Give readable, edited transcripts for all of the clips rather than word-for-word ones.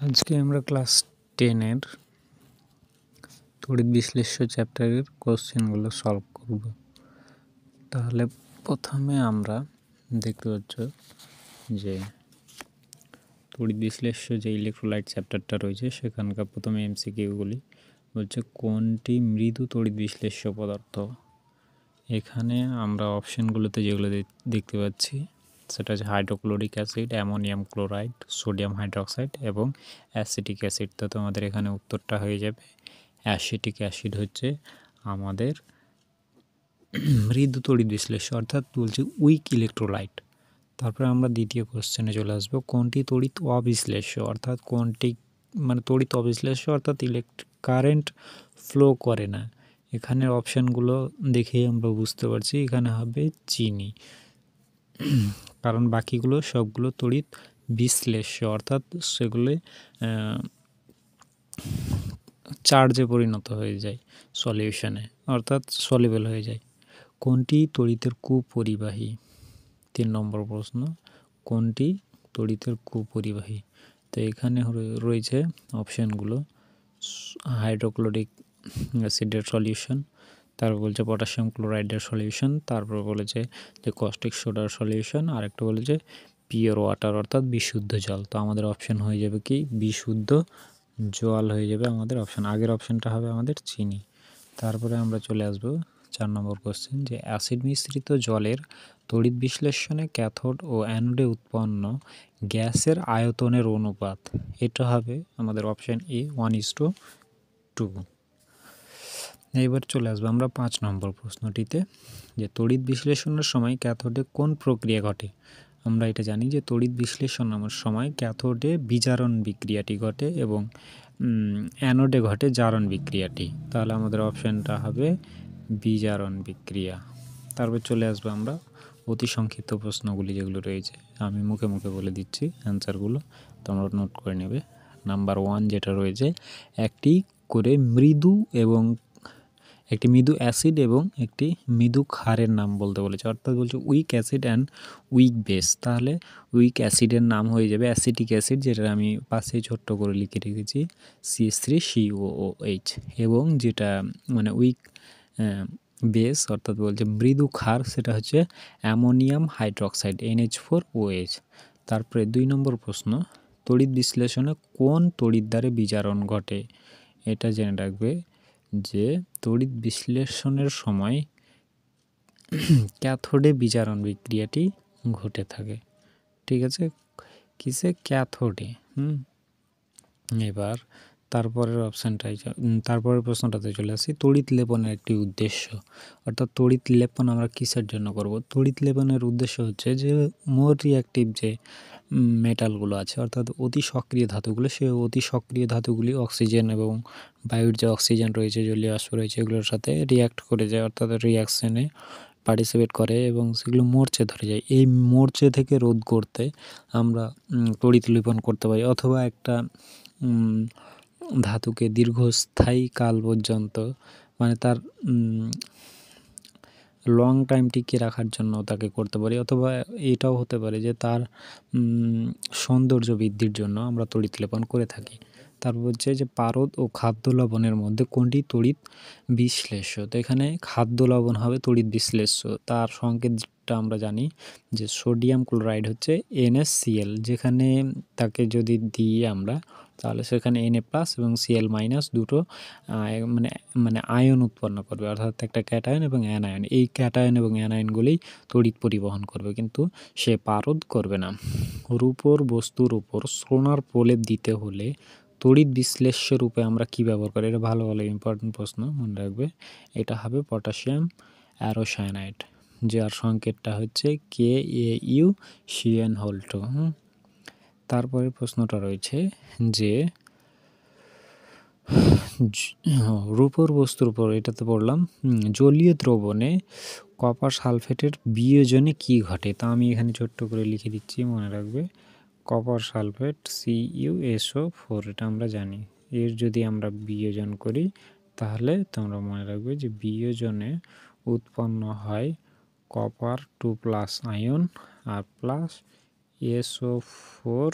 আজকে আমরা ক্লাস 10 এর তড়িৎ বিশ্লেষ্য চ্যাপ্টারের কোশ্চেনগুলো সলভ করব। তাহলে প্রথমে আমরা দেখতে পাচ্ছ যে তড়িৎ বিশ্লেষ্য যে ইলেকট্রোলাইট চ্যাপ্টারটা রয়েছে সেখানকার প্রথমে এমসিকিউগুলি বলছে কোনটি মৃদু তড়িৎ বিশ্লেষ্য পদার্থ। এখানে আমরা অপশনগুলোতে যেগুলো দেখতে পাচ্ছি সেটা হচ্ছে hydrochloric acid, ammonium chloride, sodium hydroxide এবং অ্যাসিটিক অ্যাসিড। তো তোমাদের এখানে উত্তরটা হয়ে যাবে অ্যাসিটিক অ্যাসিড হচ্ছে আমাদের মৃদু তড়িৎ বিশ্লেষ্য, অর্থাৎ বলছে উইক ইলেকট্রোলাইট। তারপরে আমরা দ্বিতীয় কোশ্চেনে চলে আসবো, কোনটি তড়িৎ অবিশ্লেষ্য, অর্থাৎ কোনটি তড়িৎ অবিশ্লেষ্য অর্থাৎ কারেন্ট ফ্লো করে না। এখানের অপশানগুলো দেখেই আমরা বুঝতে পারছি এখানে হবে চিনি, কারণ বাকিগুলো সবগুলো তড়িৎ বিশ্লেষ্য অর্থাৎ সেগুলো চার্জে পরিণত হয়ে যায় সলিউশনে, অর্থাৎ সলিউবল হয়ে যায়। কোনটি তড়িতের কুপরিবাহী? 3 নম্বর প্রশ্ন, কোনটি তড়িতের কুপরিবাহী? তো এখানে রয়েছে অপশানগুলো হাইড্রোক্লোরিক অ্যাসিডের সলিউশন, তারপর বলছে পটাশিয়াম ক্লোরাইডের সলিউশন, তারপর বলেছে যে কস্টিক সোডার সলিউশন, আর একটা বলেছে পিওর ওয়াটার অর্থাৎ বিশুদ্ধ জল। তো আমাদের অপশান হয়ে যাবে কি বিশুদ্ধ জল হয়ে যাবে আমাদের অপশান। আগের অপশানটা হবে আমাদের চিনি। তারপরে আমরা চলে আসবো 4 নম্বর কোশ্চেন, যে অ্যাসিড মিশ্রিত জলের তড়িৎ বিশ্লেষণে ক্যাথোড ও অ্যানোডে উৎপন্ন গ্যাসের আয়তনের অনুপাত। এটা হবে আমাদের অপশান এ 1:2। এবার চলে আসবো আমরা 5 নম্বর প্রশ্নটিতে, যে তড়িৎ বিশ্লেষণের সময় ক্যাথোডে কোন প্রক্রিয়া ঘটে। আমরা এটা জানি যে তড়িৎ বিশ্লেষণের সময় ক্যাথোডে বিজারণ বিক্রিয়াটি ঘটে এবং অ্যানোডে ঘটে জারণ বিক্রিয়াটি। তাহলে আমাদের অপশানটা হবে বিজারণ বিক্রিয়া। তারপর চলে আসবো আমরা অতি সংক্ষিপ্ত প্রশ্নগুলি যেগুলো রয়েছে, আমি মুখে মুখে বলে দিচ্ছি অ্যান্সারগুলো, তোমরা নোট করে নেবে। নাম্বার 1 যেটা রয়েছে, একটি মৃদু অ্যাসিড এবং একটি মৃদু ক্ষারের নাম বলতে বলেছে, অর্থাৎ বলছে week acid and weak base. তাহলে উইক অ্যাসিডের নাম হয়ে যাবে অ্যাসিটিক অ্যাসিড, যেটা আমি পাশে ছোট্ট করে লিখে রেখেছি CH3COOH, এবং যেটা উইক বেস অর্থাৎ বলছে মৃদু ক্ষার, সেটা হচ্ছে অ্যামোনিয়াম হাইড্রোক্সাইড NH4OH। তারপরে 2 নম্বর প্রশ্ন, তড়িৎ বিশ্লেষণে কোন তড়িৎ দ্বারে বিজারণ ঘটে। এটা জেনে রাখবে যে তড়িৎ বিশ্লেষণের সময় ক্যাথোডে বিজারণ বিক্রিয়াটি ঘটে থাকে, ঠিক আছে, কিসে, ক্যাথোডে। এবার তারপরের প্রশ্নটাতে চলে আসি, তড়িৎ লেপনের একটি উদ্দেশ্য, অর্থাৎ তড়িৎ লেপন আমরা কিসের জন্য করব। তড়িৎ লেপনের উদ্দেশ্য হচ্ছে যে মোর রিঅ্যাক্টিভ যে মেটালগুলো আছে অর্থাৎ অতি সক্রিয় ধাতুগুলো, সেই অতি সক্রিয় ধাতুগুলি অক্সিজেন এবং বায়ুর যে অক্সিজেন রয়েছে, জলীয় বাষ্প রয়েছে, এগুলোর সাথে রিঅ্যাক্ট করে যায়, অর্থাৎ রিঅ্যাকশনে পার্টিসিপেট করে এবং সেগুলো মরচে ধরে যায়। এই মরচে থেকে রোধ করতে আমরা তড়িৎ লেপন করতে পারি, অথবা একটা ধাতুকে দীর্ঘস্থায়ী কাল পর্যন্ত তার লং টাইম টিকিয়ে রাখার জন্য তাকে করতে পারি, অথবা এটাও হতে পারে যে তার সৌন্দর্য বৃদ্ধির জন্য আমরা তড়িৎ লেপন করে থাকি। তারপর হচ্ছে যে পারদ ও খাদ্য লবণের মধ্যে কোনটি তড়িৎ বিশ্লেষ্য। তো এখানে খাদ্য লবণ হবে তড়িৎ বিশ্লেষ্য, তার সংকেতটা আমরা জানি যে সোডিয়াম ক্লোরাইড হচ্ছে NaCl, যেখানে তাকে যদি দিই আমরা তাহলে সেখানে Na+ এবং Cl- দুটো আয়ন উৎপন্ন করবে, অর্থাৎ একটা ক্যাটায়ন এবং অ্যানায়ন। এই ক্যাটায়ন এবং অ্যানায়নগুলি তড়িৎ পরিবহন করবে, কিন্তু সে পারদ করবে না। রূপোর বস্তুর উপর সোনার প্রলেপ দিতে হলে তড়িৎ বিশ্লেষ্য রূপে আমরা কি ব্যবহার করি। এটা ভালো ইম্পর্টেন্ট প্রশ্ন, মনে রাখবে। এটা হবে পটাশিয়াম অ্যারোসায়ানাইড, যার সংকেতটা হচ্ছে KaUCN2। তারপরে প্রশ্নটা রয়েছে যে রূপোর বস্তুর উপর, এটাতে পড়লাম, জলীয় দ্রবণে কপার সালফেটের বিয়োজনে কি ঘটে। তা আমি এখানে ছোট্ট করে লিখে দিচ্ছি, মনে রাখবে। কপার সালফেট CuSO4, এটা আমরা জানি। এর যদি আমরা বিয়োজন করি তাহলে তোমরা মনে রাখবে যে বিয়োজনে উৎপন্ন হয় কপার 2+ আয়ন আর প্লাস SO4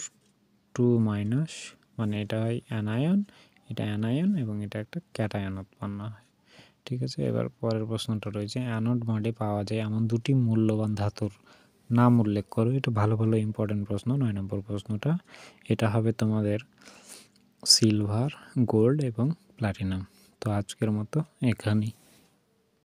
2- মানে এটা হয় অ্যানায়ন, এটা অ্যানায়ন এবং এটা একটা ক্যাটায়ন উৎপন্ন হয়। ঠিক আছে, এবার পরের প্রশ্নটা রয়েছে অ্যানোড মোডে পাওয়া যায় এমন দুটি মূল্যবান ধাতুর নাম উল্লেখ করো। এটা ভালো ভালো ইম্পর্টেন্ট প্রশ্ন। 9 নম্বর প্রশ্নটা এটা হবে তোমাদের সিলভার, গোল্ড এবং প্লাটিনাম। তো আজকের মতো এখানেই।